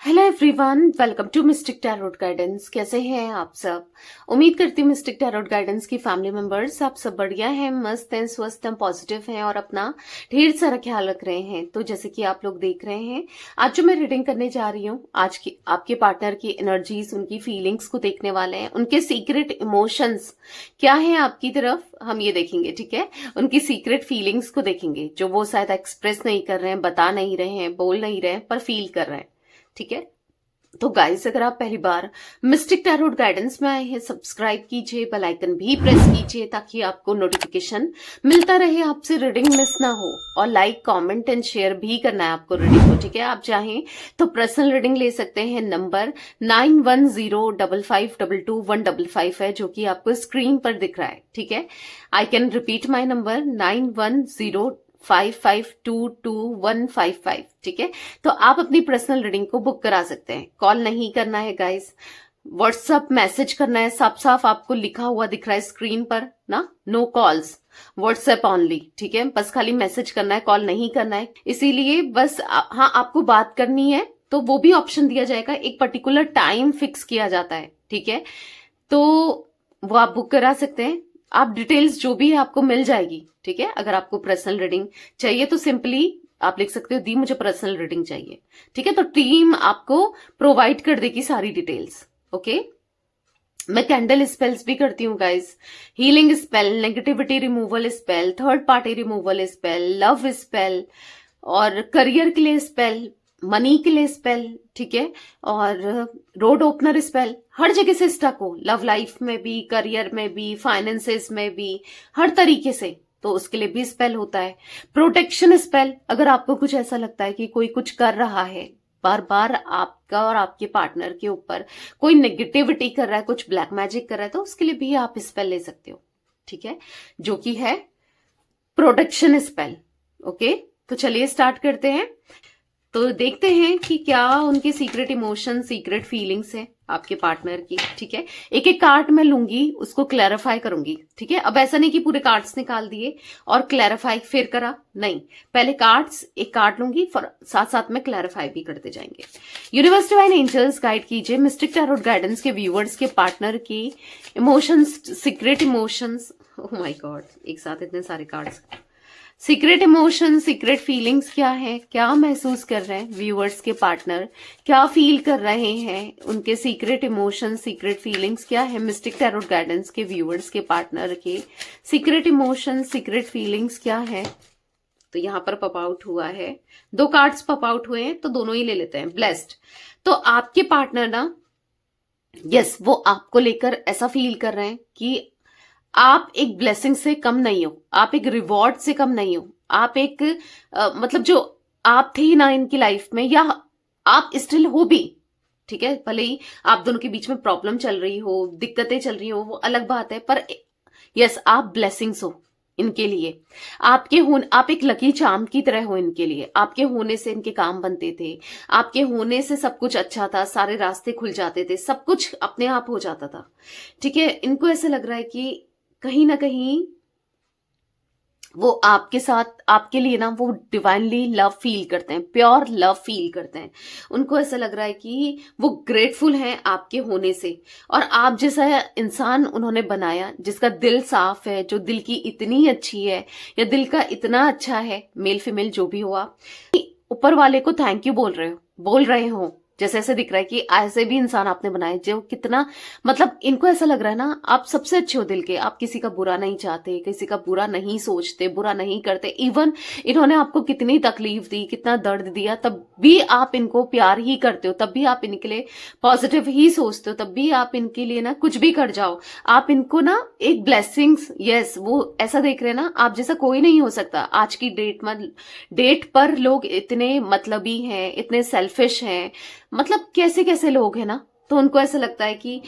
Hello everyone, welcome to Mystic Tarot Guidance. कैसे हैं आप सब? उम्मीद करती हूँ मिस्टिक टैरोट गाइडेंस की फैमिली मेंबर्स आप सब बढ़िया हैं, मस्त हैं, स्वस्थ हैं, पॉजिटिव हैं और अपना ढेर सारा ख्याल रख रहे हैं। तो जैसे कि आप लोग देख रहे हैं, आज जो मैं रीडिंग करने जा रही हूँ, आज की आपके पार्टनर की एनर्जीज, उनकी फीलिंग्स को देखने वाले हैं। उनके सीक्रेट इमोशंस क्या है आपकी तरफ, हम ये देखेंगे। ठीक है, उनकी सीक्रेट फीलिंग्स को देखेंगे जो वो शायद एक्सप्रेस नहीं कर रहे हैं, बता नहीं रहे हैं, बोल नहीं रहे हैं, पर फील कर रहे हैं। ठीक है, तो गाइस, अगर आप पहली बार मिस्टिक टैरोट गाइडेंस में आए हैं, सब्सक्राइब कीजिए, बेल आइकन भी प्रेस कीजिए ताकि आपको नोटिफिकेशन मिलता रहे, आपसे रीडिंग मिस ना हो। और लाइक, कमेंट एंड शेयर भी करना है आपको रीडिंग को। ठीक है, आप चाहें तो पर्सनल रीडिंग ले सकते हैं। नंबर 9105522155 है, जो कि आपको स्क्रीन पर दिख रहा है। ठीक है, I can repeat my number 9105522155। ठीक है, तो आप अपनी पर्सनल रीडिंग को बुक करा सकते हैं। कॉल नहीं करना है गाइस, व्हाट्सएप मैसेज करना है। साफ साफ आपको लिखा हुआ दिख रहा है स्क्रीन पर ना, नो कॉल्स, व्हाट्सएप ओनली। ठीक है, बस खाली मैसेज करना है, कॉल नहीं करना है। इसीलिए बस हाँ, आपको बात करनी है तो वो भी ऑप्शन दिया जाएगा, एक पर्टिकुलर टाइम फिक्स किया जाता है। ठीक है, तो वो आप बुक करा सकते हैं। आप डिटेल्स जो भी है आपको मिल जाएगी। ठीक है, अगर आपको पर्सनल रीडिंग चाहिए तो सिंपली आप लिख सकते हो, दी मुझे पर्सनल रीडिंग चाहिए। ठीक है, तो टीम आपको प्रोवाइड कर देगी सारी डिटेल्स। ओके, मैं कैंडल स्पेल्स भी करती हूँ guys, healing spell, negativity removal spell, third party removal spell, love spell और करियर के लिए स्पेल, मनी के लिए स्पेल। ठीक है, और रोड ओपनर स्पेल, हर जगह से स्टक हो, लव लाइफ में भी, करियर में भी, फाइनेंसेस में भी, हर तरीके से, तो उसके लिए भी स्पेल होता है। प्रोटेक्शन स्पेल, अगर आपको कुछ ऐसा लगता है कि कोई कुछ कर रहा है, बार बार आपका और आपके पार्टनर के ऊपर कोई नेगेटिविटी कर रहा है, कुछ ब्लैक मैजिक कर रहा है, तो उसके लिए भी आप स्पेल ले सकते हो। ठीक है, जो कि है प्रोटेक्शन स्पेल। ओके, तो चलिए स्टार्ट करते हैं। तो देखते हैं कि क्या उनके सीक्रेट इमोशन, सीक्रेट फीलिंग्स है आपके पार्टनर की। ठीक है, एक एक कार्ड मैं लूंगी, उसको क्लैरिफाई करूंगी। ठीक है, अब ऐसा नहीं कि पूरे कार्ड्स निकाल दिए और क्लैरिफाई फिर करा, नहीं, पहले कार्ड्स, एक कार्ड लूंगी, साथ साथ में क्लैरिफाई भी करते जाएंगे। यूनिवर्स डिवाइन एंजल्स गाइड कीजिए मिस्टिक टैरोट गाइडेंस के व्यूअर्स के पार्टनर की emotions, secret emotions. Oh my God, एक साथ इतने सारे cards. Secret emotion, secret feelings क्या है, क्या महसूस कर रहे हैं व्यूअर्स के पार्टनर, क्या फील कर रहे हैं, उनके सीक्रेट इमोशन, सीक्रेट फीलिंग्स क्या है। मिस्टिक टैरोट गाइडेंस के व्यूअर्स के पार्टनर के सीक्रेट इमोशन, सीक्रेट फीलिंग्स क्या है। तो यहां पर पॉप आउट हुआ है, दो कार्ड्स पॉप आउट हुए हैं, तो दोनों ही ले लेते हैं। ब्लेस्ड, तो आपके पार्टनर ना, यस, वो आपको लेकर ऐसा फील कर रहे हैं कि आप एक ब्लेसिंग से कम नहीं हो, आप एक रिवॉर्ड से कम नहीं हो, आप एक मतलब जो आप थे ना इनकी लाइफ में, या आप स्टिल हो भी। ठीक है, भले ही आप दोनों के बीच में प्रॉब्लम चल रही हो, दिक्कतें चल रही हो, वो अलग बात है, पर यस, आप ब्लेसिंग्स हो इनके लिए। आप एक लकी चार्म की तरह हो इनके लिए। आपके होने से इनके काम बनते थे, आपके होने से सब कुछ अच्छा था, सारे रास्ते खुल जाते थे, सब कुछ अपने आप हो जाता था। ठीक है, इनको ऐसा लग रहा है कि कहीं ना कहीं वो आपके साथ, आपके लिए ना, वो डिवाइनली लव फील करते हैं, प्योर लव फील करते हैं। उनको ऐसा लग रहा है कि वो ग्रेटफुल हैं आपके होने से, और आप जैसा इंसान उन्होंने बनाया, जिसका दिल साफ है, जो दिल की इतनी अच्छी है, या दिल का इतना अच्छा है, मेल फीमेल जो भी हो, आप ऊपर वाले को थैंक यू बोल रहे हो। जैसे ऐसे दिख रहा है कि ऐसे भी इंसान आपने बनाए जो कितना, मतलब इनको ऐसा लग रहा है ना, आप सबसे अच्छे हो दिल के, आप किसी का बुरा नहीं चाहते, किसी का बुरा नहीं सोचते, बुरा नहीं करते। इवन इन्होंने आपको कितनी तकलीफ दी, कितना दर्द दिया, तब भी आप इनको प्यार ही करते हो, तब भी आप इनके लिए पॉजिटिव ही सोचते हो, तब भी आप इनके लिए ना कुछ भी कर जाओ, आप इनको ना एक ब्लेसिंग्स, यस, वो ऐसा देख रहे हैं ना, आप जैसा कोई नहीं हो सकता। आज की डेट पर लोग इतने मतलबी हैं, इतने सेल्फिश हैं, मतलब कैसे कैसे लोग हैं ना, तो उनको ऐसा लगता है कि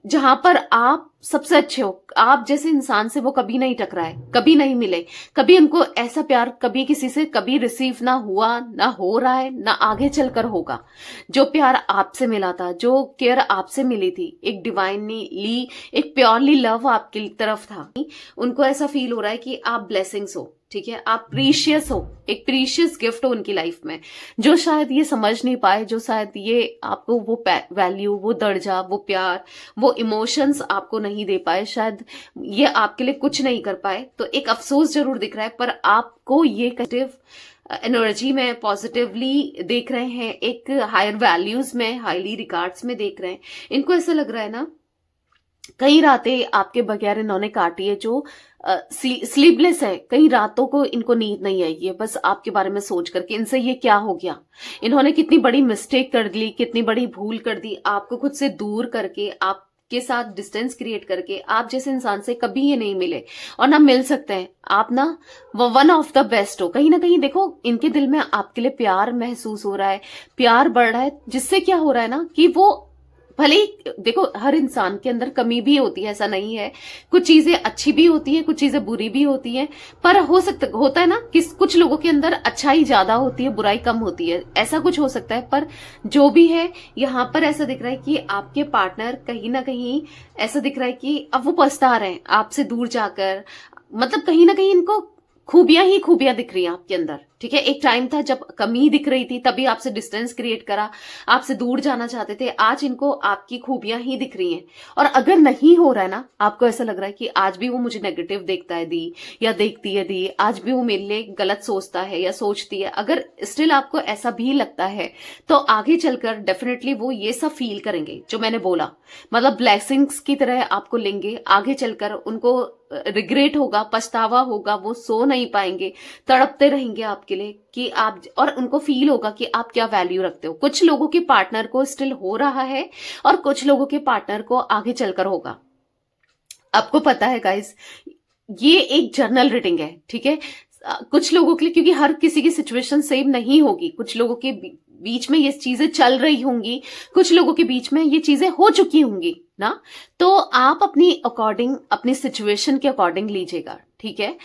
जहां पर आप सबसे अच्छे हो, आप जैसे इंसान से वो कभी नहीं टकराए, कभी नहीं मिले, कभी उनको ऐसा प्यार कभी किसी से कभी रिसीव ना हुआ, ना हो रहा है, ना आगे चलकर होगा। जो प्यार आपसे मिला था, जो केयर आपसे मिली थी, एक डिवाइनली, एक प्योरली लव आपकी तरफ था, उनको ऐसा फील हो रहा है कि आप ब्लेसिंग्स हो। ठीक है, आप प्रीशियस हो, एक प्रीशियस गिफ्ट हो उनकी लाइफ में, जो शायद ये समझ नहीं पाए, जो शायद ये आपको वो वैल्यू, वो दर्जा, वो प्यार, वो इमोशंस आपको नहीं दे पाए, शायद ये आपके लिए कुछ नहीं कर पाए। तो एक अफसोस जरूर दिख रहा है, पर आपको ये पॉजिटिव एनर्जी में पॉजिटिवली देख रहे हैं, एक हायर वैल्यूज में, हाईली रिगार्ड्स में देख रहे हैं। इनको ऐसा लग रहा है ना, कई रातें आपके बगैर इन्होंने काटी है, जो स्लीपलेस है, कई रातों को इनको नींद नहीं आई है, बस आपके बारे में सोच करके इनसे ये क्या हो गया, इन्होंने कितनी बड़ी मिस्टेक कर ली, कितनी बड़ी भूल कर दी, आपको खुद से दूर करके, आपके साथ डिस्टेंस क्रिएट करके। आप जैसे इंसान से कभी ये नहीं मिले और ना मिल सकते हैं। आप ना वो वन ऑफ द बेस्ट हो। कहीं ना कहीं देखो, इनके दिल में आपके लिए प्यार महसूस हो रहा है, प्यार बढ़ रहा है, जिससे क्या हो रहा है ना कि वो भले ही देखो, हर इंसान के अंदर कमी भी होती है, ऐसा नहीं है, कुछ चीजें अच्छी भी होती है, कुछ चीजें बुरी भी होती है, पर होता है ना कि कुछ लोगों के अंदर अच्छाई ज्यादा होती है, बुराई कम होती है, ऐसा कुछ हो सकता है। पर जो भी है, यहाँ पर ऐसा दिख रहा है कि आपके पार्टनर कहीं ना कहीं ऐसा दिख रहा है कि अब वो पछता रहे हैं आपसे दूर जाकर। मतलब कहीं ना कहीं इनको खूबियां ही खूबियां दिख रही हैं आपके अंदर, ठीक है। एक टाइम था जब कमी दिख रही थी, तभी आपसे डिस्टेंस क्रिएट करा, आपसे दूर जाना चाहते थे। आज इनको आपकी खूबियां ही दिख रही हैं। और अगर नहीं हो रहा है ना, आपको ऐसा लग रहा है कि आज भी वो मुझे नेगेटिव देखता है दी, या देखती है दी, आज भी वो मेरे लिए गलत सोचता है या सोचती है, अगर स्टिल आपको ऐसा भी लगता है, तो आगे चलकर डेफिनेटली वो ये सब फील करेंगे जो मैंने बोला, मतलब ब्लेसिंग्स की तरह आपको लेंगे। आगे चलकर उनको रिग्रेट होगा, पछतावा होगा, वो सो नहीं पाएंगे, तड़पते रहेंगे आपके लिए कि आप, और उनको फील होगा कि आप क्या वैल्यू रखते हो। कुछ लोगों के पार्टनर को स्टिल हो रहा है और कुछ लोगों के पार्टनर को आगे चलकर होगा। आपको पता है गाइस, ये एक जर्नल रीडिंग है, ठीक है। कुछ लोगों के लिए, क्योंकि हर किसी की सिचुएशन सेम नहीं होगी, कुछ लोगों के बीच में ये चीजें चल रही होंगी, कुछ लोगों के बीच में ये चीजें हो चुकी होंगी ना, तो आप अपनी अकॉर्डिंग, अपनी सिचुएशन के अकॉर्डिंग लीजिएगा, ठीक है।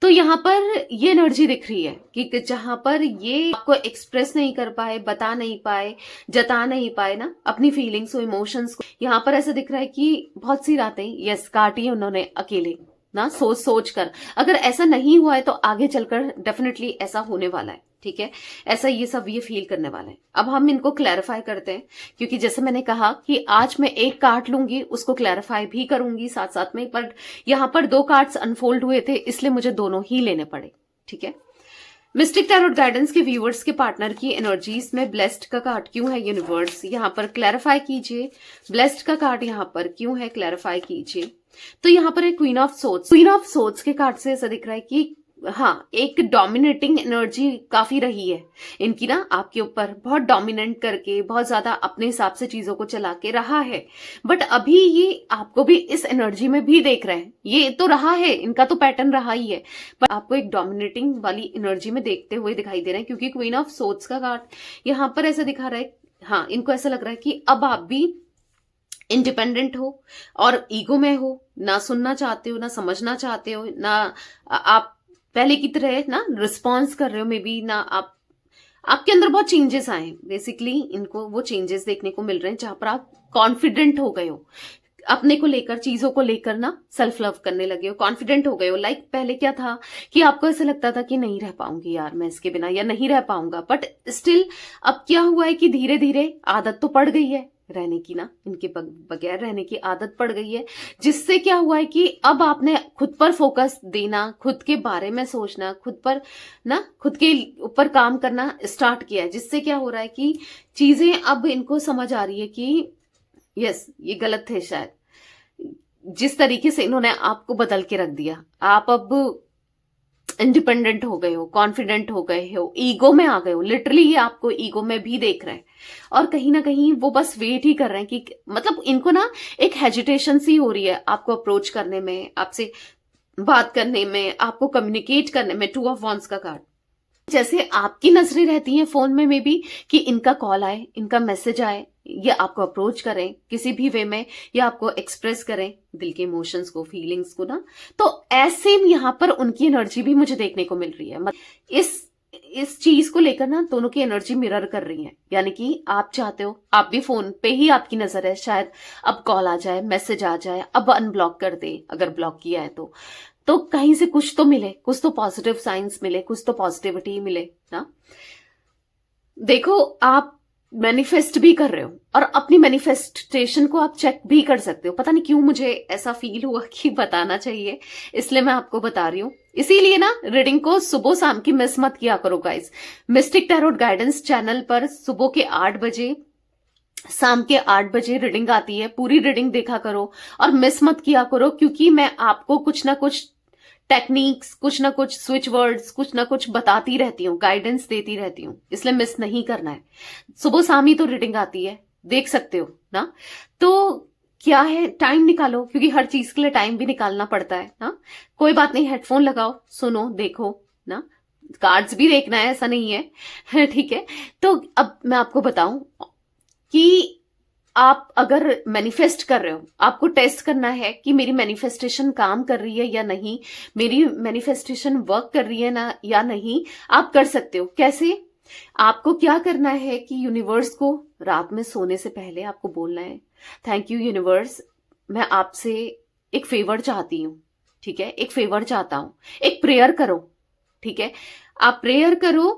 तो यहाँ पर ये एनर्जी दिख रही है कि जहां पर ये आपको एक्सप्रेस नहीं कर पाए, बता नहीं पाए, जता नहीं पाए ना अपनी फीलिंग्स और इमोशंस को, यहाँ पर ऐसा दिख रहा है कि बहुत सी रातें यस काटी है उन्होंने अकेले ना, सोच सोच कर। अगर ऐसा नहीं हुआ है तो आगे चलकर डेफिनेटली ऐसा होने वाला है, ठीक है। ऐसा ये सब ये फील करने वाला है। अब हम इनको क्लैरिफाई करते हैं, क्योंकि जैसे मैंने कहा कि आज मैं एक कार्ड लूंगी, उसको क्लैरिफाई भी करूंगी साथ साथ में, पर यहां पर दो कार्ड्स अनफोल्ड हुए थे, इसलिए मुझे दोनों ही लेने पड़े, ठीक है। मिस्टिक टैरोट गाइडेंस के व्यूअर्स के पार्टनर की एनर्जीज में ब्लेस्ड का कार्ड क्यों है यूनिवर्स, यहाँ पर क्लैरिफाई कीजिए। ब्लेस्ड का कार्ड यहाँ पर क्यों है, क्लैरिफाई कीजिए। तो यहाँ पर है queen of swords. Queen of swords के कार्ड से ऐसा दिख रहा है कि हाँ, एक डोमिनेटिंग एनर्जी काफी रही है इनकी ना, आपके ऊपर बहुत डोमिनेट करके, बहुत ज्यादा अपने हिसाब से चीजों को चला के रहा है। बट अभी ये आपको भी इस एनर्जी में भी देख रहे हैं, ये तो रहा है, इनका तो पैटर्न रहा ही है, पर आपको एक डोमिनेटिंग वाली एनर्जी में देखते हुए दिखाई दे रहे हैं, क्योंकि क्वीन ऑफ सोर्ड्स का कार्ड यहाँ पर ऐसा दिखा रहा है। हाँ, इनको ऐसा लग रहा है कि अब आप भी इंडिपेंडेंट हो और ईगो में हो, ना सुनना चाहते हो, ना समझना चाहते हो, ना आप पहले की तरह ना रिस्पॉन्स कर रहे हो, मे बी ना आपके अंदर बहुत चेंजेस आए। बेसिकली इनको वो चेंजेस देखने को मिल रहे हैं जहां पर आप कॉन्फिडेंट हो गए हो, अपने को लेकर, चीजों को लेकर ना सेल्फ लव करने लगे हो, कॉन्फिडेंट हो गए हो। लाइक पहले क्या था कि आपको ऐसा लगता था कि नहीं रह पाऊंगी यार मैं इसके बिना, या नहीं रह पाऊंगा, बट स्टिल अब क्या हुआ है कि धीरे धीरे आदत तो पड़ गई है रहने की ना, इनके बगैर रहने की आदत पड़ गई है, जिससे क्या हुआ है कि अब आपने खुद पर फोकस देना, खुद के बारे में सोचना, खुद पर ना, खुद के ऊपर काम करना स्टार्ट किया है, जिससे क्या हो रहा है कि चीजें अब इनको समझ आ रही है कि यस ये गलत थे शायद, जिस तरीके से इन्होंने आपको बदल के रख दिया। आप अब इंडिपेंडेंट हो गए हो, कॉन्फिडेंट हो गए हो, ईगो में आ गए हो, लिटरली ये आपको ईगो में भी देख रहे हैं। और कहीं ना कहीं वो बस वेट ही कर रहे हैं कि मतलब इनको ना एक हेजिटेशन सी हो रही है आपको अप्रोच करने में, आपसे बात करने में, आपको कम्युनिकेट करने में। टू ऑफ वॉन्ड्स का कार्ड, जैसे आपकी नजरें रहती हैं फोन में, मे बी कि इनका कॉल आए, इनका मैसेज आए, या आपको अप्रोच करें किसी भी वे में, या आपको एक्सप्रेस करें दिल के इमोशंस को, फीलिंग्स को ना, तो ऐसे यहाँ पर उनकी एनर्जी भी मुझे देखने को मिल रही है। इस चीज को लेकर ना दोनों की एनर्जी मिरर कर रही है, यानी कि आप चाहते हो, आप भी फोन पे ही आपकी नजर है, शायद अब कॉल आ जाए, मैसेज आ जाए, अब अनब्लॉक कर दे अगर ब्लॉक किया है तो, तो कहीं से कुछ तो मिले, कुछ तो पॉजिटिव साइंस मिले, कुछ तो पॉजिटिविटी मिले ना। देखो, आप मैनिफेस्ट भी कर रहे हो और अपनी मैनिफेस्टेशन को आप चेक भी कर सकते हो। पता नहीं क्यों मुझे ऐसा फील हुआ कि बताना चाहिए, इसलिए मैं आपको बता रही हूँ। इसीलिए ना रीडिंग को सुबह शाम की मिस मत किया करो guys. Mistake Tarot guidance channel पर सुबह के 8 बजे, शाम के 8 बजे रीडिंग आती है। पूरी रीडिंग देखा करो और मिस मत किया करो, क्योंकि मैं आपको कुछ ना कुछ टेक्निक्स, कुछ ना कुछ स्विच वर्ड्स, कुछ ना कुछ बताती रहती हूँ, गाइडेंस देती रहती हूँ, इसलिए मिस नहीं करना है। सुबह शाम ही तो रीडिंग आती है, देख सकते हो ना। तो क्या है, टाइम निकालो, क्योंकि हर चीज के लिए टाइम भी निकालना पड़ता है ना। कोई बात नहीं, हेडफोन लगाओ, सुनो, देखो ना। कार्ड्स भी देखना है, ऐसा नहीं है ठीक है। तो अब मैं आपको बताऊं कि आप अगर मैनिफेस्ट कर रहे हो, आपको टेस्ट करना है कि मेरी मैनिफेस्टेशन काम कर रही है या नहीं, मेरी मैनिफेस्टेशन वर्क कर रही है ना या नहीं। आप कर सकते हो। कैसे? आपको क्या करना है कि यूनिवर्स को रात में सोने से पहले आपको बोलना है, थैंक यू यूनिवर्स, मैं आपसे एक फेवर चाहती हूँ, ठीक है, एक फेवर चाहता हूं। एक प्रेयर करो, ठीक है, आप प्रेयर करो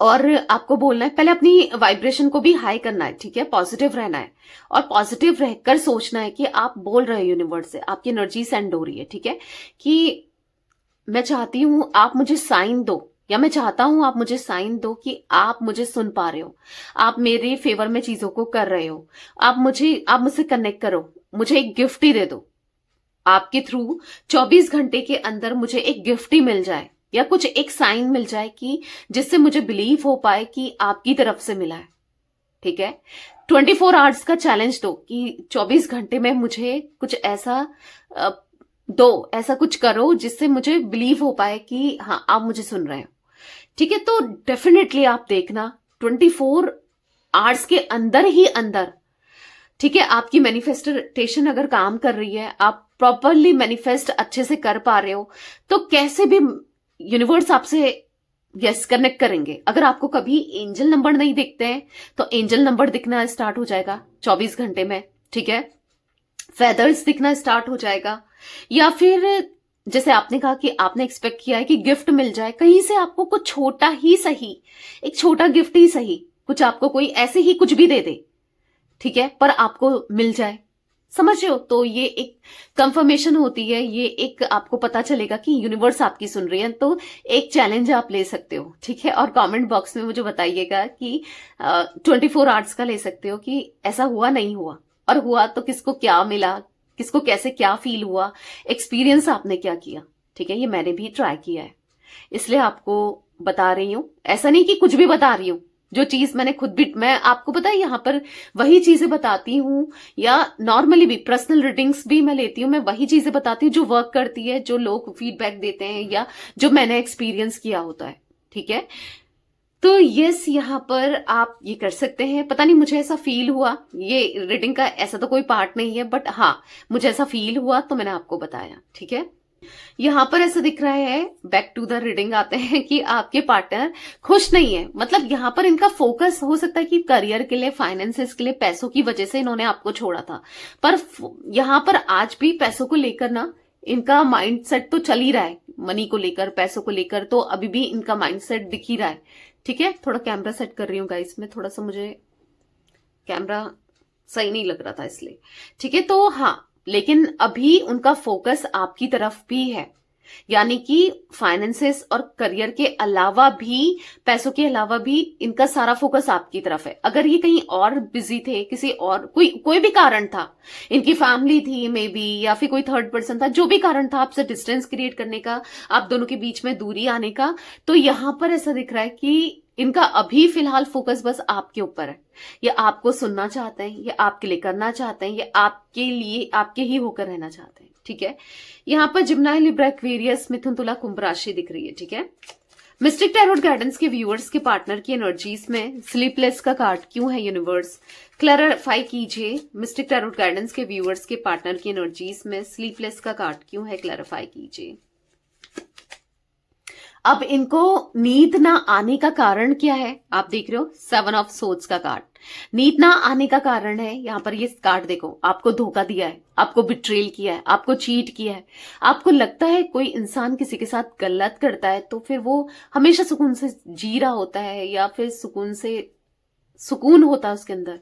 और आपको बोलना है, पहले अपनी वाइब्रेशन को भी हाई करना है, ठीक है, पॉजिटिव रहना है और पॉजिटिव रहकर सोचना है कि आप बोल रहे हो यूनिवर्स से, आपकी एनर्जी सेंड हो रही है, ठीक है, कि मैं चाहती हूं आप मुझे साइन दो, या मैं चाहता हूं आप मुझे साइन दो कि आप मुझे सुन पा रहे हो, आप मेरे फेवर में चीजों को कर रहे हो, आप मुझसे कनेक्ट करो, मुझे एक गिफ्ट ही दे दो, आपके थ्रू 24 घंटे के अंदर मुझे एक गिफ्ट ही मिल जाए या कुछ एक साइन मिल जाए कि जिससे मुझे बिलीव हो पाए कि आपकी तरफ से मिला है, ठीक है। 24 आवर्स का चैलेंज दो कि 24 घंटे में मुझे कुछ ऐसा दो, ऐसा कुछ करो जिससे मुझे बिलीव हो पाए कि हाँ आप मुझे सुन रहे हो, ठीक है। तो डेफिनेटली आप देखना 24 आवर्स के अंदर ही अंदर, ठीक है, आपकी मैनिफेस्टेशन अगर काम कर रही है, आप प्रॉपरली मैनिफेस्ट अच्छे से कर पा रहे हो, तो कैसे भी यूनिवर्स आपसे यस कनेक्ट करेंगे। अगर आपको कभी एंजल नंबर नहीं दिखते हैं तो एंजल नंबर दिखना स्टार्ट हो जाएगा 24 घंटे में, ठीक है। फेदर्स दिखना स्टार्ट हो जाएगा, या फिर जैसे आपने कहा कि आपने एक्सपेक्ट किया है कि गिफ्ट मिल जाए कहीं से, आपको कुछ छोटा ही सही, एक छोटा गिफ्ट ही सही, कुछ आपको कोई ऐसे ही कुछ भी दे दे, ठीक है, पर आपको मिल जाए, समझ रहे हो। तो ये एक कंफर्मेशन होती है, ये एक आपको पता चलेगा कि यूनिवर्स आपकी सुन रही है। तो एक चैलेंज आप ले सकते हो, ठीक है, और कमेंट बॉक्स में मुझे बताइएगा कि 24 आवर्स का ले सकते हो कि ऐसा हुआ नहीं हुआ, और हुआ तो किसको क्या मिला, किसको कैसे क्या फील हुआ, एक्सपीरियंस आपने क्या किया, ठीक है। ये मैंने भी ट्राई किया है, इसलिए आपको बता रही हूं। ऐसा नहीं कि कुछ भी बता रही हूं, जो चीज मैंने खुद भी, मैं आपको पता है यहां पर वही चीजें बताती हूँ, या नॉर्मली भी पर्सनल रीडिंग्स भी मैं लेती हूँ, मैं वही चीजें बताती हूँ जो वर्क करती है, जो लोग फीडबैक देते हैं या जो मैंने एक्सपीरियंस किया होता है, ठीक है। तो यस, यहाँ पर आप ये कर सकते हैं। पता नहीं मुझे ऐसा फील हुआ, ये रीडिंग का ऐसा तो कोई पार्ट नहीं है, बट हाँ मुझे ऐसा फील हुआ तो मैंने आपको बताया, ठीक है। यहां पर ऐसा दिख रहा है, बैक टू द रीडिंग आते हैं, कि आपके पार्टनर खुश नहीं है। मतलब यहां पर इनका फोकस हो सकता है कि करियर के लिए, फाइनेंसेस के लिए, पैसों की वजह से इन्होंने आपको छोड़ा था, पर यहां पर आज भी पैसों को लेकर ना इनका माइंडसेट तो चल ही रहा है, मनी को लेकर, पैसों को लेकर, तो अभी भी इनका माइंडसेट दिख ही रहा है, ठीक है। थोड़ा कैमरा सेट कर रही हूँ गाइस में, थोड़ा सा मुझे कैमरा सही नहीं लग रहा था इसलिए, ठीक है। तो हाँ, लेकिन अभी उनका फोकस आपकी तरफ भी है, यानी कि फाइनेंसेस और करियर के अलावा भी, पैसों के अलावा भी इनका सारा फोकस आपकी तरफ है। अगर ये कहीं और बिजी थे, किसी और कोई भी कारण था, इनकी फैमिली थी मे बी, या फिर कोई थर्ड पर्सन था, जो भी कारण था आपसे डिस्टेंस क्रिएट करने का, आप दोनों के बीच में दूरी आने का, तो यहां पर ऐसा दिख रहा है कि इनका अभी फिलहाल फोकस बस आपके ऊपर है। ये आपको सुनना चाहते हैं, ये आपके लिए करना चाहते हैं, ये आपके लिए, आपके ही होकर रहना चाहते हैं, ठीक है। यहाँ पर जिम्नाई, लिब्रा, एक्वेरियस, मिथुन, तुला, कुंभ राशि दिख रही है, ठीक है। मिस्टिक टैरोट गाइडेंस के व्यूअर्स के पार्टनर की एनर्जीज में स्लीपलेस का कार्ड क्यों है यूनिवर्स, क्लैरिफाई कीजिए। मिस्टिक टैरोट गाइडेंस के व्यूअर्स के पार्टनर की एनर्जीज में स्लीपलेस का कार्ड क्यों है, क्लैरिफाई कीजिए। अब इनको नींद ना आने का कारण क्या है? आप देख रहे हो 7 ऑफ सोर्ड्स का कार्ड। नींद ना आने का कारण है, यहां पर ये कार्ड देखो, आपको धोखा दिया है, आपको बिट्रेल किया है, आपको चीट किया है। आपको लगता है कोई इंसान किसी के साथ गलत करता है तो फिर वो हमेशा सुकून से जी रहा होता है, या फिर सुकून होता है उसके अंदर।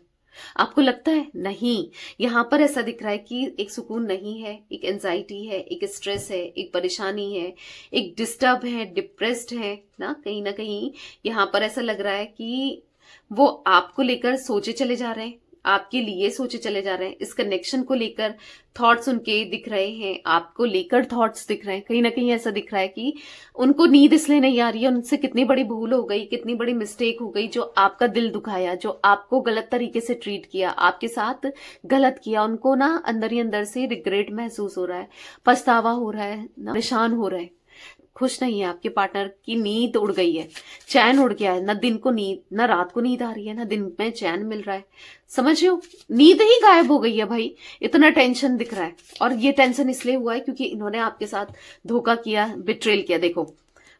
आपको लगता है नहीं, यहां पर ऐसा दिख रहा है कि एक सुकून नहीं है, एक एंजाइटी है, एक स्ट्रेस है, एक परेशानी है, एक डिस्टर्ब है, डिप्रेस्ड है ना कहीं यहां पर ऐसा लग रहा है कि वो आपको लेकर सोचे चले जा रहे हैं, आपके लिए सोचे चले जा रहे हैं। इस कनेक्शन को लेकर थॉट्स उनके दिख रहे हैं, आपको लेकर थॉट्स दिख रहे हैं। कहीं ना कहीं ऐसा दिख रहा है कि उनको नींद इसलिए नहीं आ रही है, उनसे कितनी बड़ी भूल हो गई, कितनी बड़ी मिस्टेक हो गई, जो आपका दिल दुखाया, जो आपको गलत तरीके से ट्रीट किया, आपके साथ गलत किया। उनको ना अंदर ही अंदर से रिग्रेट महसूस हो रहा है, पछतावा हो रहा है, परेशान हो रहा है, खुश नहीं है। आपके पार्टनर की नींद उड़ गई है, चैन उड़ गया है, ना दिन को नींद, ना रात को नींद आ रही है, ना दिन में चैन मिल रहा है। समझ रहे हो, नींद ही गायब हो गई है भाई। इतना टेंशन दिख रहा है, और ये टेंशन इसलिए हुआ है क्योंकि इन्होंने आपके साथ धोखा किया, बिट्रेल किया। देखो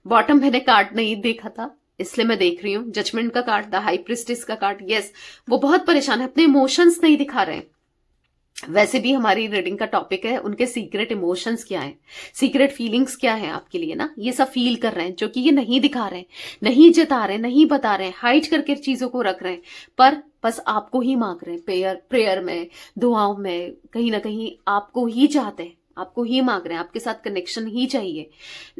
बॉटम मैंने कार्ड नहीं देखा था, इसलिए मैं देख रही हूँ। जजमेंट का कार्ड, द हाई प्रिस्टेस का कार्ड। यस, वो बहुत परेशान है, अपने इमोशंस नहीं दिखा रहे हैं। वैसे भी हमारी रीडिंग का टॉपिक है उनके सीक्रेट इमोशंस क्या है, सीक्रेट फीलिंग्स क्या है आपके लिए ना, ये सब फील कर रहे हैं, जो कि ये नहीं दिखा रहे हैं, नहीं जता रहे, नहीं बता रहे हैं, हाइड करके चीजों को रख रहे हैं, पर बस आपको ही मांग रहे हैं। प्रेयर में, दुआओं में, कहीं ना कहीं आपको ही चाहते हैं, आपको ही मांग रहे हैं, आपके साथ कनेक्शन ही चाहिए।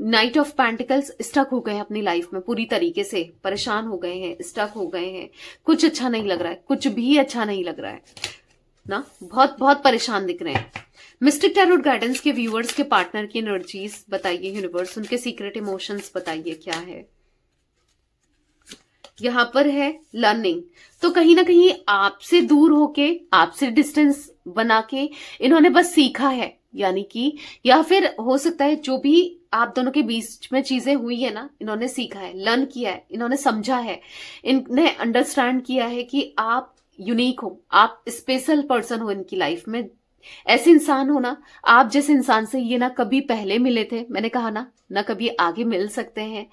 नाइट ऑफ पेंटिकल्स, स्टक हो गए हैं अपनी लाइफ में, पूरी तरीके से परेशान हो गए हैं, स्टक हो गए हैं, कुछ अच्छा नहीं लग रहा है, कुछ भी अच्छा नहीं लग रहा है ना, बहुत बहुत परेशान दिख रहे हैं। मिस्टिक टैरोट गाइडेंस के व्यूअर्स के पार्टनर की एनर्जीज बताइए यूनिवर्स, उनके सीक्रेट इमोशंस बताइए क्या है। यहां पर है लर्निंग, तो कहीं ना कहीं आपसे दूर होके, आपसे डिस्टेंस बना के इन्होंने बस सीखा है, यानी कि, या फिर हो सकता है जो भी आप दोनों के बीच में चीजें हुई है ना, इन्होंने सीखा है, लर्न किया है, इन्होंने समझा है, इन्हें अंडरस्टैंड किया है कि आप यूनिक हो, आप स्पेशल पर्सन हो इनकी लाइफ में। ऐसे इंसान हो ना, आप जैसे इंसान से ये ना कभी पहले मिले थे, मैंने कहा ना कभी आगे मिल सकते हैं।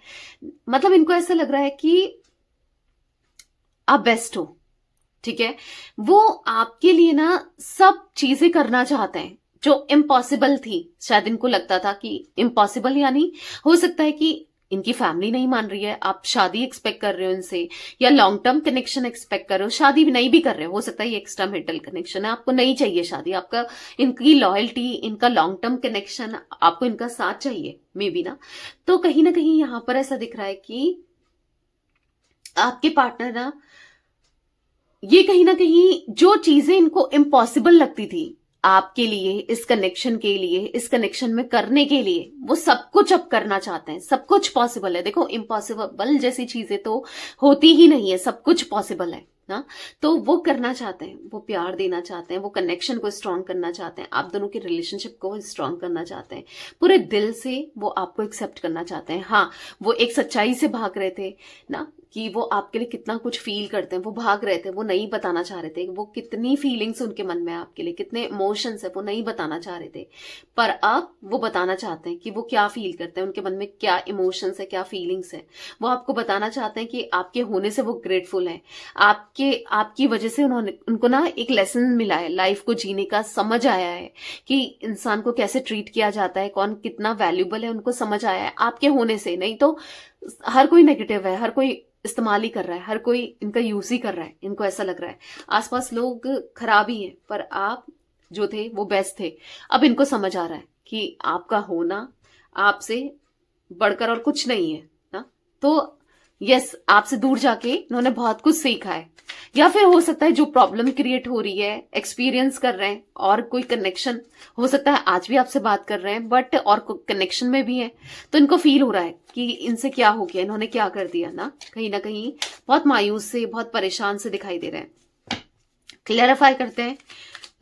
मतलब इनको ऐसा लग रहा है कि आप बेस्ट हो, ठीक है। वो आपके लिए ना सब चीजें करना चाहते हैं जो इम्पॉसिबल थी। शायद इनको लगता था कि इम्पॉसिबल, यानी हो सकता है कि इनकी फैमिली नहीं मान रही है, आप शादी एक्सपेक्ट कर रहे हो इनसे, या लॉन्ग टर्म कनेक्शन एक्सपेक्ट कर रहे हो, शादी भी नहीं भी कर रहे हो सकता है ये एक्स्ट्रा मेंटल कनेक्शन है, आपको नहीं चाहिए शादी, आपका इनकी लॉयल्टी, इनका लॉन्ग टर्म कनेक्शन, आपको इनका साथ चाहिए मे बी ना। तो कहीं ना कहीं यहां पर ऐसा दिख रहा है कि आपके पार्टनर ना, ये कहीं ना कहीं जो चीजें इनको इम्पॉसिबल लगती थी आपके लिए, इस कनेक्शन के लिए, इस कनेक्शन में करने के लिए, वो सब कुछ अब करना चाहते हैं। सब कुछ पॉसिबल है। देखो इम्पॉसिबल जैसी चीजें तो होती ही नहीं है, सब कुछ पॉसिबल है ना। तो वो करना चाहते हैं, वो प्यार देना चाहते हैं, वो कनेक्शन को स्ट्रांग करना चाहते हैं, आप दोनों के रिलेशनशिप को स्ट्रांग करना चाहते हैं, पूरे दिल से वो आपको एक्सेप्ट करना चाहते हैं। हाँ, वो एक सच्चाई से भाग रहे थे ना, कि वो आपके लिए कितना कुछ फील करते हैं, वो भाग रहे थे, वो नहीं बताना चाह रहे थे, वो कितनी फीलिंग्स उनके मन में आपके लिए, कितने इमोशंस है, वो नहीं बताना चाह रहे थे, पर अब वो बताना चाहते हैं कि वो क्या फील करते हैं, उनके मन में क्या इमोशंस है, क्या फीलिंग्स है। वो आपको बताना चाहते हैं कि आपके होने से वो ग्रेटफुल है, आपकी वजह से उनको ना एक लेसन मिला है, लाइफ को जीने का समझ आया है कि इंसान को कैसे ट्रीट किया जाता है, कौन कितना वैल्यूबल है, उनको समझ आया है आपके होने से। नहीं तो हर कोई नेगेटिव है, हर कोई इस्तेमाल ही कर रहा है, हर कोई इनका यूज ही कर रहा है, इनको ऐसा लग रहा है। आसपास लोग खराब ही हैं, पर आप जो थे वो बेस्ट थे। अब इनको समझ आ रहा है कि आपका होना आपसे बढ़कर और कुछ नहीं है ना। तो यस, आपसे दूर जाके इन्होंने बहुत कुछ सीखा है, या फिर हो सकता है जो प्रॉब्लम क्रिएट हो रही है, एक्सपीरियंस कर रहे हैं, और कोई कनेक्शन हो सकता है आज भी आपसे बात कर रहे हैं, बट और कनेक्शन में भी है, तो इनको फील हो रहा है कि इनसे क्या हो गया, इन्होंने क्या कर दिया ना कहीं बहुत मायूस से, बहुत परेशान से दिखाई दे रहे हैं। क्लैरिफाई करते हैं,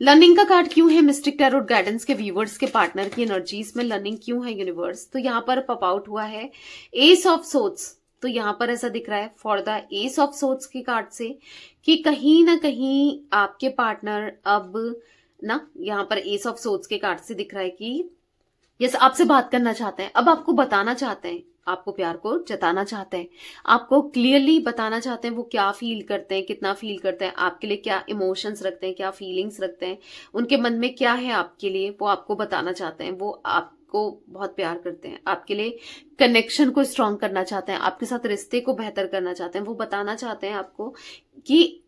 लर्निंग का कार्ड क्यों है मिस्टिक टैरोट गाइडेंस के व्यूवर्स के पार्टनर की एनर्जीज में, लर्निंग क्यों है यूनिवर्स। तो यहाँ पर पॉप आउट हुआ है एस ऑफ सोर्ड्स। तो यहां पर ऐसा दिख रहा है for the S of swords के कार्ड से कि कहीं ना कहीं आपके पार्टनर अब ना, यहां पर एस ऑफ सोर्ड्स के कार्ड से दिख रहा है कि यस, आपसे बात करना चाहते हैं, अब आपको बताना चाहते हैं, आपको प्यार को जताना चाहते हैं, आपको क्लियरली बताना चाहते हैं वो क्या फील करते हैं, कितना फील करते हैं, आपके लिए क्या इमोशंस रखते हैं, क्या फीलिंग्स रखते हैं, उनके मन में क्या है आपके लिए, वो आपको बताना चाहते हैं। वो आपको बहुत प्यार करते हैं, आपके लिए कनेक्शन को स्ट्रांग करना चाहते हैं, आपके साथ रिश्ते को बेहतर करना चाहते हैं। वो बताना चाहते हैं आपको कि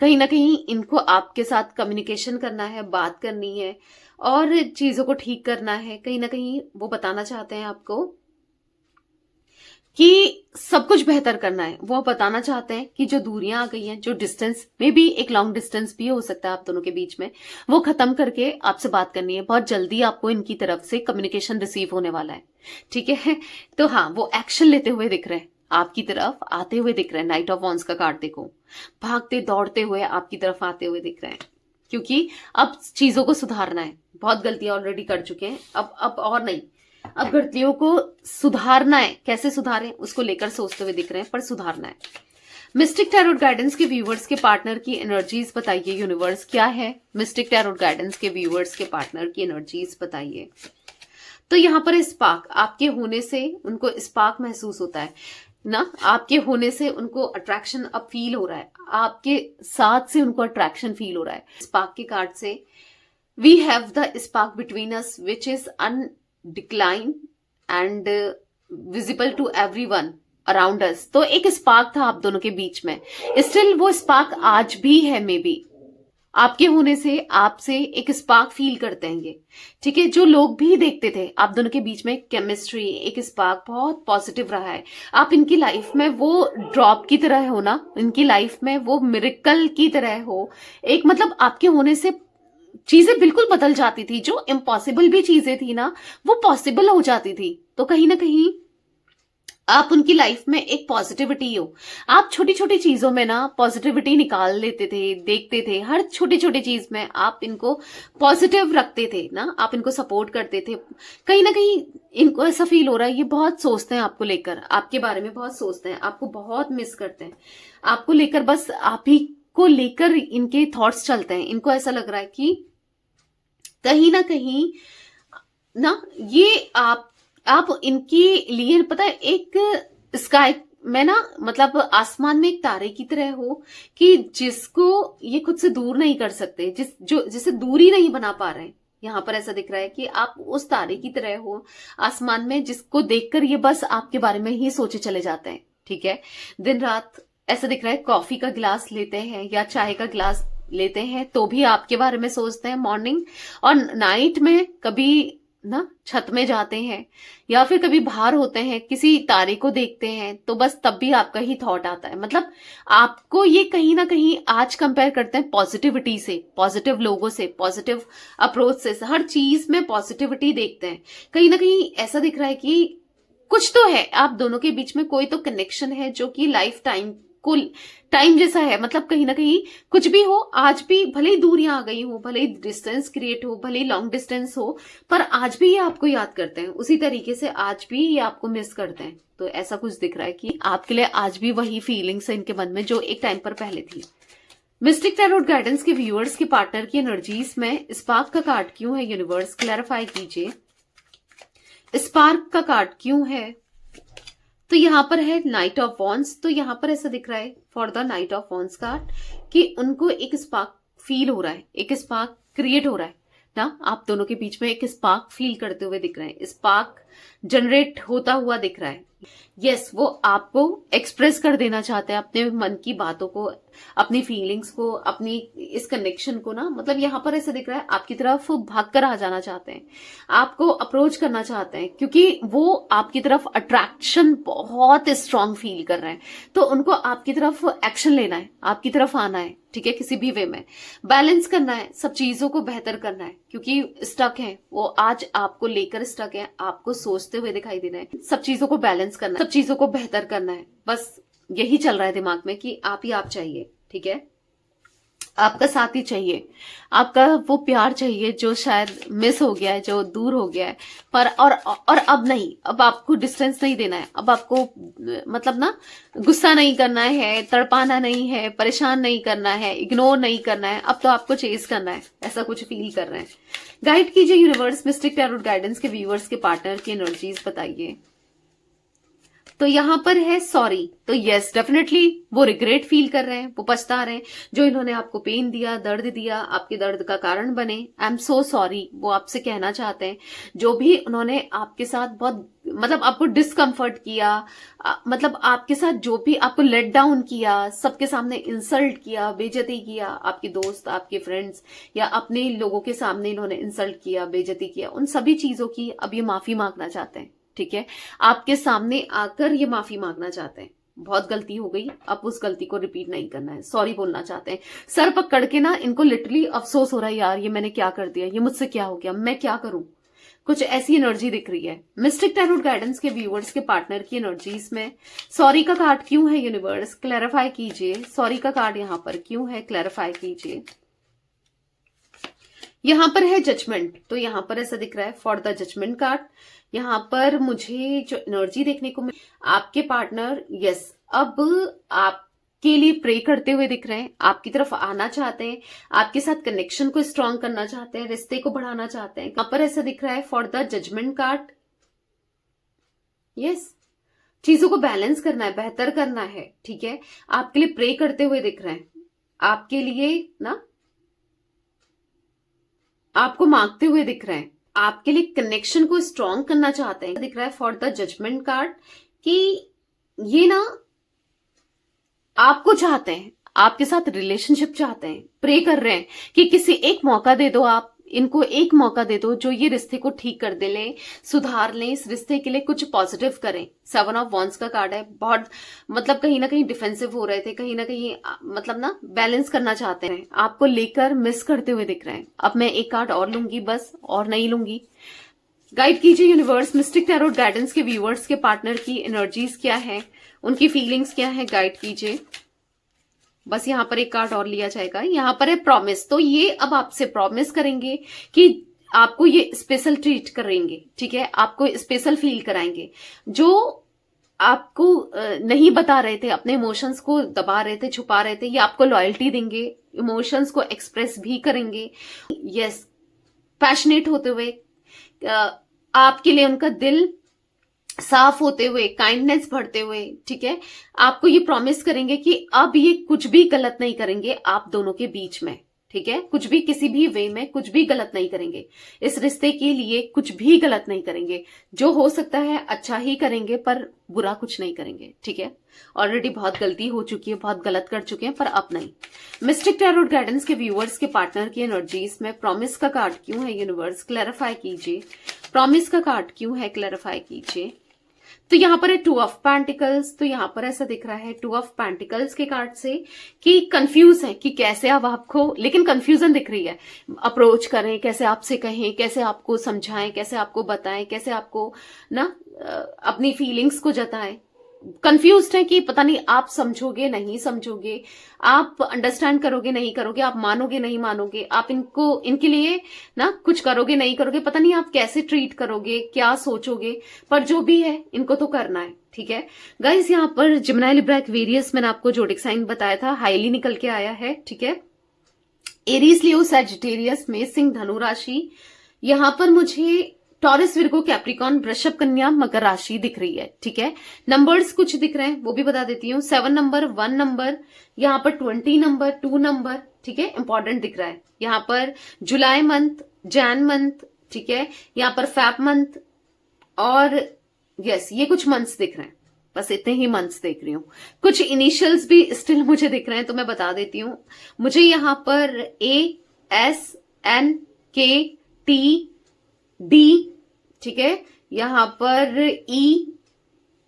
कहीं ना कहीं इनको आपके साथ कम्युनिकेशन करना है, बात करनी है और चीजों को ठीक करना है। कहीं ना कहीं वो बताना चाहते हैं आपको कि सब कुछ बेहतर करना है। वो बताना चाहते हैं कि जो दूरियां आ गई हैं, जो डिस्टेंस में भी एक लॉन्ग डिस्टेंस भी हो सकता है आप दोनों के बीच में, वो खत्म करके आपसे बात करनी है। बहुत जल्दी आपको इनकी तरफ से कम्युनिकेशन रिसीव होने वाला है, ठीक है। तो हाँ, वो एक्शन लेते हुए दिख रहे हैं, आपकी तरफ आते हुए दिख रहे हैं। नाइट ऑफ वॉन्ड्स का कार्ड देखो, भागते दौड़ते हुए आपकी तरफ आते हुए दिख रहे हैं, क्योंकि अब चीजों को सुधारना है। बहुत गलतियां ऑलरेडी कर चुके हैं, अब और नहीं, अब गलतियों को सुधारना है। कैसे सुधारें उसको लेकर सोचते हुए दिख रहे हैं, पर सुधारना है। मिस्टिक टैरोट गाइडेंस के व्यूवर्स के पार्टनर की एनर्जीज बताइए यूनिवर्स, क्या है मिस्टिक टैरोट गाइडेंस के व्यूवर्स के पार्टनर की एनर्जीज बताइए। तो यहाँ पर स्पार्क, आपके होने से उनको स्पार्क महसूस होता है ना, आपके होने से उनको अट्रैक्शन अब फील हो रहा है, आपके साथ से उनको अट्रैक्शन फील हो रहा है। स्पार्क के कार्ड से we have the spark between us which is undeclined and visible to everyone around us. तो एक स्पार्क था आप दोनों के बीच में, स्टिल वो स्पार्क आज भी है। मे बी आपके होने से आपसे एक स्पार्क फील करते हैं ये, ठीक है। जो लोग भी देखते थे आप दोनों के बीच में केमिस्ट्री, एक स्पार्क बहुत पॉजिटिव रहा है। आप इनकी लाइफ में वो ड्रॉप की तरह हो ना, इनकी लाइफ में वो मिरेकल की तरह हो। एक मतलब आपके होने से चीजें बिल्कुल बदल जाती थी, जो इम्पॉसिबल भी चीजें थी ना वो पॉसिबल हो जाती थी। तो कहीं ना कहीं आप उनकी लाइफ में एक पॉजिटिविटी हो। आप छोटी छोटी चीजों में ना पॉजिटिविटी निकाल लेते थे, देखते थे हर छोटी छोटी चीज में आप इनको पॉजिटिव रखते थे ना, आप इनको सपोर्ट करते थे। कहीं ना कहीं इनको ऐसा फील हो रहा है, ये बहुत सोचते हैं आपको लेकर, आपके बारे में बहुत सोचते हैं, आपको बहुत मिस करते हैं, आपको लेकर बस आप ही को लेकर इनके थॉट्स चलते हैं। इनको ऐसा लग रहा है कि कहीं ना ये आप इनके लिए पता है एक स्काई में ना, मतलब आसमान में एक तारे की तरह हो कि जिसको ये खुद से दूर नहीं कर सकते, जिसे दूरी नहीं बना पा रहे हैं। यहाँ पर ऐसा दिख रहा है कि आप उस तारे की तरह हो आसमान में, जिसको देखकर ये बस आपके बारे में ही सोचे चले जाते हैं, ठीक है। दिन रात ऐसा दिख रहा है, कॉफी का गिलास लेते हैं या चाय का गिलास लेते हैं तो भी आपके बारे में सोचते हैं। मॉर्निंग और नाइट में कभी ना छत में जाते हैं या फिर कभी बाहर होते हैं, किसी तारे को देखते हैं तो बस तब भी आपका ही थॉट आता है। मतलब आपको ये कहीं ना कहीं आज कंपेयर करते हैं पॉजिटिविटी से, पॉजिटिव लोगों से, पॉजिटिव अप्रोच से, हर चीज में पॉजिटिविटी देखते हैं। कहीं ना कहीं ऐसा दिख रहा है कि कुछ तो है आप दोनों के बीच में, कोई तो कनेक्शन है जो कि लाइफ टाइम जैसा है। मतलब कहीं ना कहीं कुछ भी हो, आज भी भले ही दूरियां आ गई हो, भले ही डिस्टेंस क्रिएट हो, भले ही लॉन्ग डिस्टेंस हो, पर आज भी ये आपको याद करते हैं। उसी तरीके से आज भी ये आपको मिस करते हैं। तो ऐसा कुछ दिख रहा है कि आपके लिए आज भी वही फीलिंग्स है इनके मन में जो एक टाइम पर पहले थी। मिस्टिक टैरोट गाइडेंस के व्यूअर्स के पार्टनर की एनर्जीज में स्पार्क का कार्ड क्यों है यूनिवर्स, क्लैरिफाई कीजिए। स्पार्क का कार्ड क्यों है? तो यहाँ पर है नाइट ऑफ वॉन्ड्स। तो यहाँ पर ऐसा दिख रहा है for the night of wands card कि उनको एक स्पार्क फील हो रहा है, एक स्पार्क क्रिएट हो रहा है ना, आप दोनों के बीच में एक स्पार्क फील करते हुए दिख रहे हैं, स्पार्क जनरेट होता हुआ दिख रहा है। यस, वो आपको एक्सप्रेस कर देना चाहते हैं अपने मन की बातों को, अपनी फीलिंग्स को, अपनी इस कनेक्शन को ना। मतलब यहाँ पर ऐसा दिख रहा है आपकी तरफ भागकर आ जाना चाहते हैं, आपको अप्रोच करना चाहते हैं, क्योंकि वो आपकी तरफ अट्रैक्शन बहुत स्ट्रांग फील कर रहे हैं। तो उनको आपकी तरफ एक्शन लेना है, आपकी तरफ आना है, ठीक है। किसी भी वे में बैलेंस करना है, सब चीजों को बेहतर करना है, क्योंकि स्टक है वो, आज आपको लेकर स्टक है, आपको सोचते हुए दिखाई दे रहे हैं। सब चीजों को बैलेंस करना है, सब चीजों को बेहतर करना है, बस यही चल रहा है दिमाग में कि आप ही आप चाहिए, ठीक है। आपका साथ ही चाहिए, आपका वो प्यार चाहिए जो शायद मिस हो गया है, जो दूर हो गया है। पर और अब नहीं, अब आपको डिस्टेंस नहीं देना है, अब आपको मतलब ना गुस्सा नहीं करना है, तड़पाना नहीं है, परेशान नहीं करना है, इग्नोर नहीं करना है, अब तो आपको चेज करना है। ऐसा कुछ फील कर रहे हैं। गाइड कीजिए यूनिवर्स, मिस्टिक टैरोट गाइडेंस के व्यूअर्स के पार्टनर की एनर्जीज बताइए। तो यहां पर है सॉरी। तो यस डेफिनेटली वो रिग्रेट फील कर रहे हैं, वो पछता रहे हैं, जो इन्होंने आपको पेन दिया, दर्द दिया, आपके दर्द का कारण बने। आई एम सो सॉरी, वो आपसे कहना चाहते हैं। जो भी उन्होंने आपके साथ बहुत मतलब आपको डिस्कम्फर्ट किया, मतलब आपके साथ जो भी आपको लेट डाउन किया, सबके सामने इंसल्ट किया, बेइज्जती किया, आपके दोस्त, आपके फ्रेंड्स या अपने लोगों के सामने इन्होंने इंसल्ट किया, बेइज्जती किया, उन सभी चीजों की अब ये माफी मांगना चाहते हैं। ठीक है, आपके सामने आकर ये माफी मांगना चाहते हैं। बहुत गलती हो गई, अब उस गलती को रिपीट नहीं करना है, सॉरी बोलना चाहते हैं। सर पकड़ के ना इनको लिटरली अफसोस हो रहा है, यार ये मैंने क्या कर दिया, ये मुझसे क्या हो गया, मैं क्या करूं, कुछ ऐसी एनर्जी दिख रही है। मिस्टिक टैरोट गाइडेंस के व्यूअर्स के पार्टनर की एनर्जीज में सॉरी का कार्ड क्यों है यूनिवर्स, क्लैरिफाई कीजिए। सॉरी का कार्ड यहां पर क्यों है, क्लैरिफाई कीजिए। यहां पर है जजमेंट, तो यहां पर ऐसा दिख रहा है फॉर द जजमेंट कार्ड। यहां पर मुझे जो एनर्जी देखने को मिली, आपके पार्टनर यस अब आपके लिए प्रे करते हुए दिख रहे हैं, आपकी तरफ आना चाहते हैं, आपके साथ कनेक्शन को स्ट्रांग करना चाहते हैं, रिश्ते को बढ़ाना चाहते हैं। यहां पर ऐसा दिख रहा है for the judgement card. Yes, चीजों को बैलेंस करना है, बेहतर करना है। ठीक है, आपके लिए प्रे करते हुए दिख रहे हैं, आपके लिए ना आपको मांगते हुए दिख रहे हैं, आपके लिए कनेक्शन को स्ट्रांग करना चाहते हैं। दिख रहा है फॉर द जजमेंट कार्ड कि ये ना आपको चाहते हैं, आपके साथ रिलेशनशिप चाहते हैं, प्रे कर रहे हैं कि किसी एक मौका दे दो, आप इनको एक मौका दे दो जो ये रिश्ते को ठीक कर दे लें, सुधार लें, इस रिश्ते के लिए कुछ पॉजिटिव करें। 7 ऑफ वॉन्ड्स का कार्ड है, बहुत मतलब कहीं ना कहीं डिफेंसिव हो रहे थे, कहीं ना कहीं मतलब ना बैलेंस करना चाहते हैं, आपको लेकर मिस करते हुए दिख रहे हैं। अब मैं एक कार्ड और लूंगी बस, और नहीं लूंगी। गाइड कीजिए यूनिवर्स, मिस्टिक टैरोट गाइडेंस के व्यूअर्स के पार्टनर की एनर्जीज क्या है, उनकी फीलिंग्स क्या है, गाइड कीजिए। बस यहां पर एक कार्ड और लिया जाएगा। यहां पर है प्रॉमिस, तो ये अब आपसे प्रॉमिस करेंगे कि आपको ये स्पेशल ट्रीट करेंगे। ठीक है, आपको स्पेशल फील कराएंगे। जो आपको नहीं बता रहे थे, अपने इमोशंस को दबा रहे थे, छुपा रहे थे, ये आपको लॉयल्टी देंगे, इमोशंस को एक्सप्रेस भी करेंगे। यस, पैशनेट होते हुए, आपके लिए उनका दिल साफ होते हुए, काइंडनेस भरते हुए। ठीक है, आपको ये प्रॉमिस करेंगे कि अब ये कुछ भी गलत नहीं करेंगे आप दोनों के बीच में। ठीक है, कुछ भी किसी भी वे में कुछ भी गलत नहीं करेंगे, इस रिश्ते के लिए कुछ भी गलत नहीं करेंगे। जो हो सकता है अच्छा ही करेंगे, पर बुरा कुछ नहीं करेंगे। ठीक है, ऑलरेडी बहुत गलती हो चुकी है, बहुत गलत कर चुके हैं, पर अब नहीं। मिस्टिक टैरोट गाइडेंस के व्यूअर्स के पार्टनर की एनर्जीज में प्रॉमिस का कार्ड क्यों है यूनिवर्स, क्लैरिफाई कीजिए। प्रॉमिस का कार्ड क्यों है, क्लैरिफाई कीजिए। तो यहां पर है 2 ऑफ पेंटिकल्स, तो यहां पर ऐसा दिख रहा है 2 ऑफ पेंटिकल्स के कार्ड से कि कंफ्यूज है कि कैसे अब आपको, लेकिन कंफ्यूजन दिख रही है, अप्रोच करें, कैसे आपसे कहें, कैसे आपको समझाएं, कैसे आपको बताएं, कैसे आपको ना अपनी फीलिंग्स को जताएं। कंफ्यूज्ड है कि पता नहीं आप समझोगे नहीं समझोगे, आप अंडरस्टैंड करोगे नहीं करोगे, आप मानोगे नहीं मानोगे, आप इनको इनके लिए ना कुछ करोगे नहीं करोगे, पता नहीं आप कैसे ट्रीट करोगे, क्या सोचोगे, पर जो भी है इनको तो करना है। ठीक है गाइस, यहाँ पर जिमिनी लिब्रा एक्वेरियस मैंने आपको जोडिक साइन बताया था, हाईली निकल के आया है। ठीक है, एरीज लियो सैजिटेरियस मेष सिंह धनु राशि, यहां पर मुझे टॉरस विर्गो कैप्रिकॉन वृषभ कन्या मकर राशि दिख रही है। ठीक है, नंबर्स कुछ दिख रहे हैं वो भी बता देती हूँ। 7 नंबर, 1 नंबर, यहाँ पर 20 नंबर, 2 नंबर। ठीक है, इंपॉर्टेंट दिख रहा है। यहाँ पर जुलाई मंथ, जैन मंथ। ठीक है, यहाँ पर फेब मंथ, और यस ये कुछ मंथ्स दिख रहे हैं, बस इतने ही मंथ्स देख रही हूँ। कुछ इनिशियल्स भी स्टिल मुझे दिख रहे हैं, तो मैं बता देती हूँ। मुझे यहाँ पर ASNKTD, ठीक है, यहां पर E,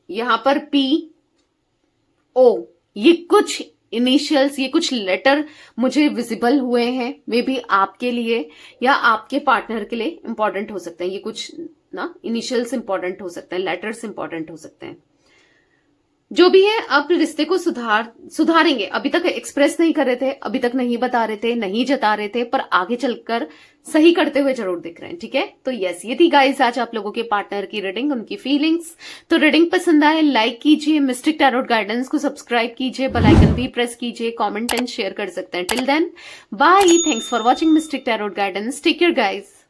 यहां पर PO, ये कुछ इनिशियल्स, ये कुछ लेटर मुझे विजिबल हुए हैं। मे बी आपके लिए या आपके पार्टनर के लिए इंपॉर्टेंट हो सकते हैं। ये कुछ ना इनिशियल्स इंपॉर्टेंट हो सकते हैं, लेटर्स इंपॉर्टेंट हो सकते हैं। जो भी है, अब रिश्ते को सुधारेंगे। अभी तक एक्सप्रेस नहीं कर रहे थे, अभी तक नहीं बता रहे थे, नहीं जता रहे थे, पर आगे चलकर सही करते हुए जरूर दिख रहे हैं। ठीक है, तो यस ये थी गाइस आज आप लोगों के पार्टनर की रीडिंग, उनकी फीलिंग्स। तो रीडिंग पसंद आए लाइक कीजिए, मिस्टिक टैरोट गाइडेंस को सब्सक्राइब कीजिए, बेल आइकन भी प्रेस कीजिए, कॉमेंट एंड शेयर कर सकते हैं। Till then bye, thanks for watching Mystic Tarot Guidance, take care guys.